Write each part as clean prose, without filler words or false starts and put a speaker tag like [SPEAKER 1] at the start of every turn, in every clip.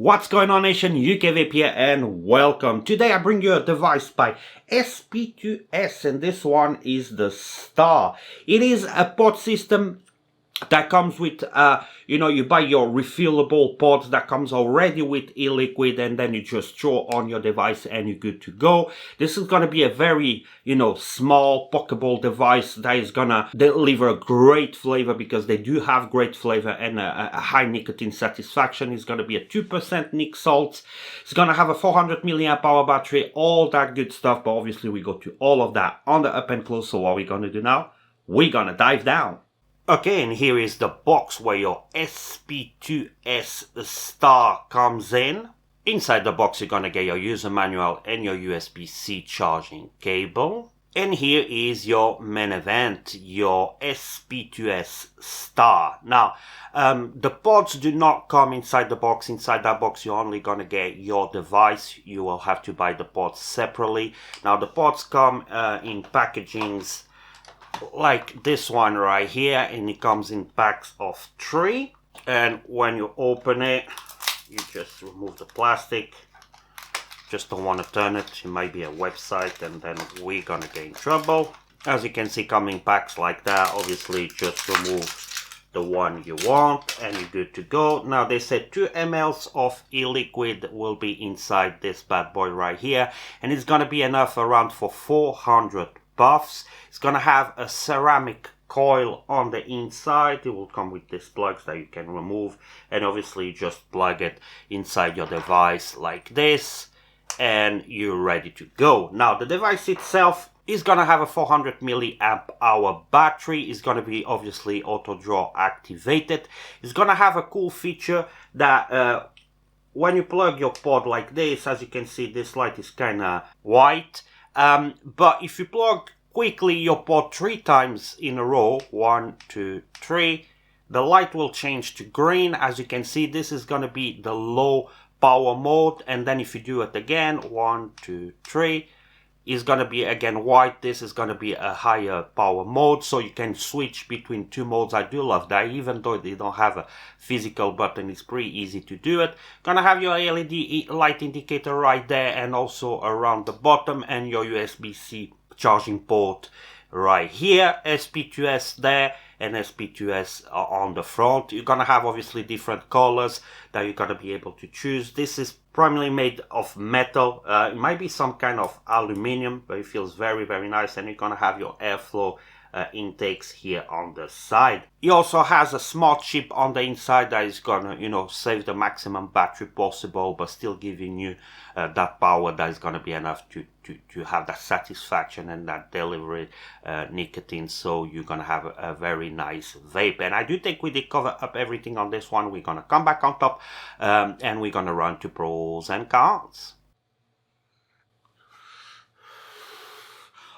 [SPEAKER 1] What's going on, nation? ukvapeuk here and welcome. Today I bring you a device by SP2S and this one is the Star. It is a pod system that comes with, you buy your refillable pods that comes already with e-liquid and then you just throw on your device and you're good to go. This is going to be a very, small, pocketable device that is going to deliver great flavor because they do have great flavor and a high nicotine satisfaction. It's going to be a 2% nic salt. It's going to have a 400 milliamp hour battery, all that good stuff. But obviously we go to all of that on the up and close. So what are we going to do now? We're going to dive down. Okay, and here is the box where your SP2S Star comes in. Inside the box, you're going to get your user manual and your USB-C charging cable. And here is your main event, your SP2S Star. Now, the pods do not come inside the box. Inside that box, you're only going to get your device. You will have to buy the pods separately. Now, the pods come in packagings like this one right here, and it comes in packs of 3, and when you open it you just remove the plastic. Just don't want to turn it, it might be a website and then we're gonna get in trouble. As you can see, coming packs like that. Obviously just remove the one you want and you're good to go. Now they said 2 ml of e-liquid will be inside this bad boy right here, and it's gonna be enough around for 400 puffs. It's gonna have a ceramic coil on the inside. It will come with these plugs that you can remove, and obviously just plug it inside your device like this and you're ready to go. Now the device itself is gonna have a 400 milliamp hour battery. It's gonna be obviously auto draw activated. It's gonna have a cool feature that when you plug your pod like this, as you can see, this light is kind of white. But if you plug quickly your pod 3 times in a row, 1, 2, 3, the light will change to green. As you can see, this is going to be the low power mode, and then if you do it again, 1, 2, 3, is going to be again white. This is going to be a higher power mode, so you can switch between 2 modes. I do love that, even though they don't have a physical button, it's pretty easy to do it. Gonna have your LED light indicator right there and also around the bottom, and your USB-C charging port right here. SP2S there and SP2S on the front. You're gonna have obviously different colors that you're gonna be able to choose. This is primarily made of metal. It might be some kind of aluminum, but it feels very, very nice. And you're gonna have your airflow intakes here on the side. It also has a smart chip on the inside that is gonna, save the maximum battery possible, but still giving you that power that is gonna be enough to have that satisfaction and that delivery nicotine. So you're gonna have a very nice vape. And I do think we did cover up everything on this one. We're gonna come back on top and we're gonna run to pros and cons.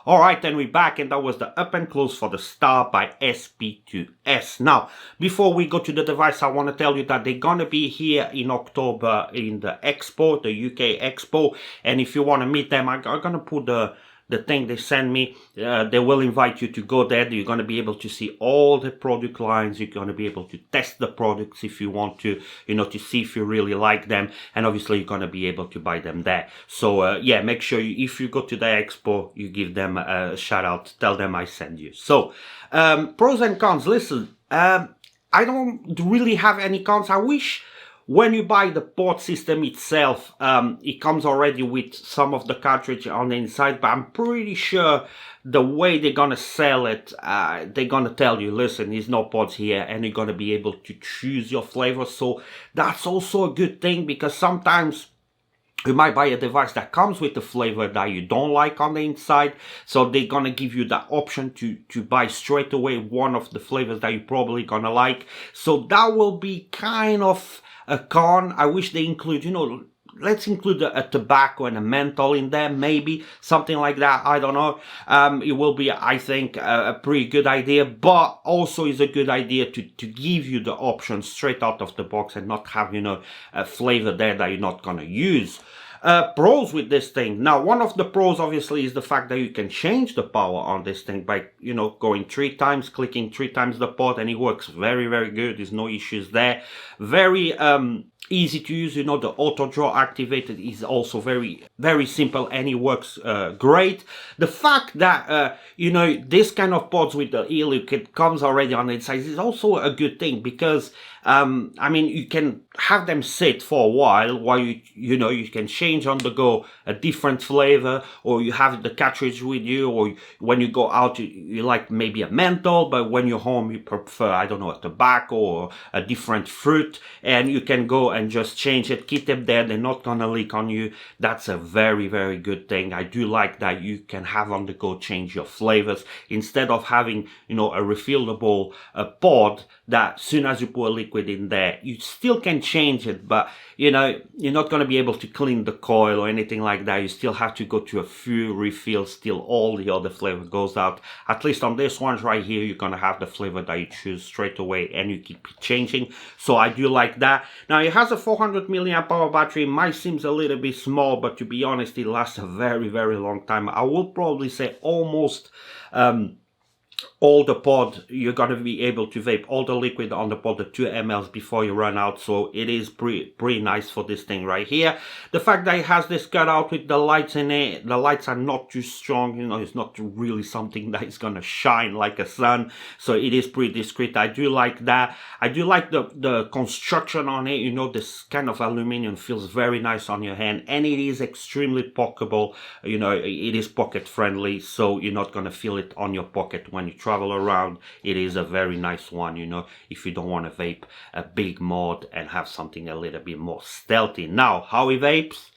[SPEAKER 1] Alright, then we're back, and that was the up and close for the Star by SP2S. Now, before we go to the device, I want to tell you that they're going to be here in October in the Expo, the UK Expo, and if you want to meet them, I'm going to put the thing they send me. They will invite you to go there. You're going to be able to see all the product lines. You're going to be able to test the products if you want to, to see if you really like them. And obviously you're going to be able to buy them there. So yeah, make sure if you go to the expo, you give them a shout out. Tell them I send you. So pros and cons. Listen, I don't really have any cons. I wish when you buy the pod system itself, it comes already with some of the cartridge on the inside, but I'm pretty sure the way they're gonna sell it, they're gonna tell you, listen, there's no pods here, and you're gonna be able to choose your flavor. So that's also a good thing, because sometimes you might buy a device that comes with the flavor that you don't like on the inside, so they're gonna give you that option to buy straight away one of the flavors that you're probably gonna like. So that will be kind of a con. I wish they include, let's include a tobacco and a menthol in there, maybe something like that. I don't know. It will be, I think, a pretty good idea, but also is a good idea to give you the option straight out of the box and not have, a flavor there that you're not gonna use. Pros with this thing. Now, one of the pros obviously is the fact that you can change the power on this thing by, going 3 times, clicking 3 times the pod, and it works very, very good. There's no issues there. Very easy to use. You know, the auto draw activated is also very, very simple, and it works great. The fact that you know, this kind of pods with the e-liquid comes already on the inside is also a good thing, because I mean, you can have them sit for a while you know, you can change on the go a different flavor, or you have the cartridge with you, or when you go out you like maybe a menthol, but when you're home you prefer, I don't know, a tobacco or a different fruit, and you can go and just change it, keep them there, they're not gonna leak on you. That's a very, very good thing. I do like that you can have on the go change your flavors, instead of having, you know, a refillable pod that soon as you put a liquid in there, you still can change it, but you know, you're not going to be able to clean the coil or anything like that. You still have to go to a few refills till all the other flavor goes out. At least on this ones right here, you're going to have the flavor that you choose straight away, and you keep changing. So I do like that. Now it has a 400 milliamp hour battery. Mine seems a little bit small, but to be honest, it lasts a very, very long time. I will probably say almost all the pod, you're going to be able to vape all the liquid on the pod, the 2 mLs, before you run out. So it is pretty nice for this thing right here. The fact that it has this cutout with the lights in it, the lights are not too strong, you know, it's not really something that is going to shine like a sun. So it is pretty discreet. I do like that. I do like the construction on it. You know, this kind of aluminum feels very nice on your hand, and it is extremely pocketable. You know, it is pocket friendly, so you're not going to feel it on your pocket when you travel around. It is a very nice one, you know, if you don't want to vape a big mod and have something a little bit more stealthy. Now, how he vapes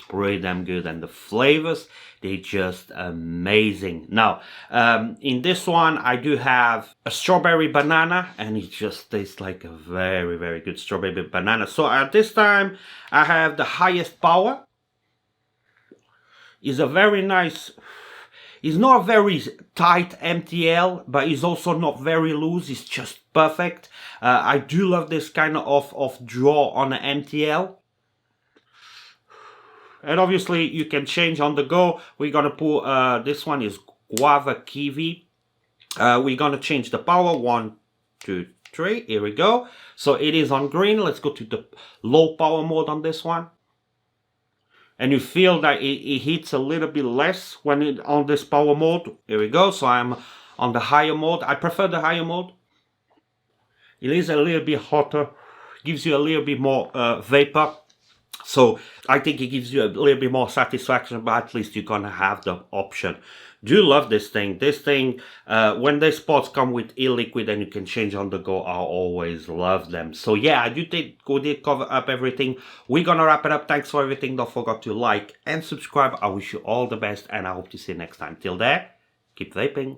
[SPEAKER 1] pretty damn good, and the flavors, they're just amazing. Now, in this one, I do have a strawberry banana, and it just tastes like a very, very good strawberry banana. So at this time, I have the highest power. It's a very nice, it's not a very tight MTL, but it's also not very loose. It's just perfect. I do love this kind of draw on an MTL. And obviously you can change on the go. We're gonna put, this one is guava kiwi. We're gonna change the power, 1, 2, 3, here we go. So it is on green. Let's go to the low power mode on this one. And you feel that it hits a little bit less when on this power mode. Here we go. So I'm on the higher mode. I prefer the higher mode. It is a little bit hotter, gives you a little bit more vapor. So I think it gives you a little bit more satisfaction, but at least you're gonna have the option. Do love this thing. This thing, when these pods come with e-liquid and you can change on the go, I always love them. So yeah, I do think we did cover up everything. We're gonna wrap it up. Thanks for everything. Don't forget to like and subscribe. I wish you all the best, and I hope to see you next time. Till there, keep vaping.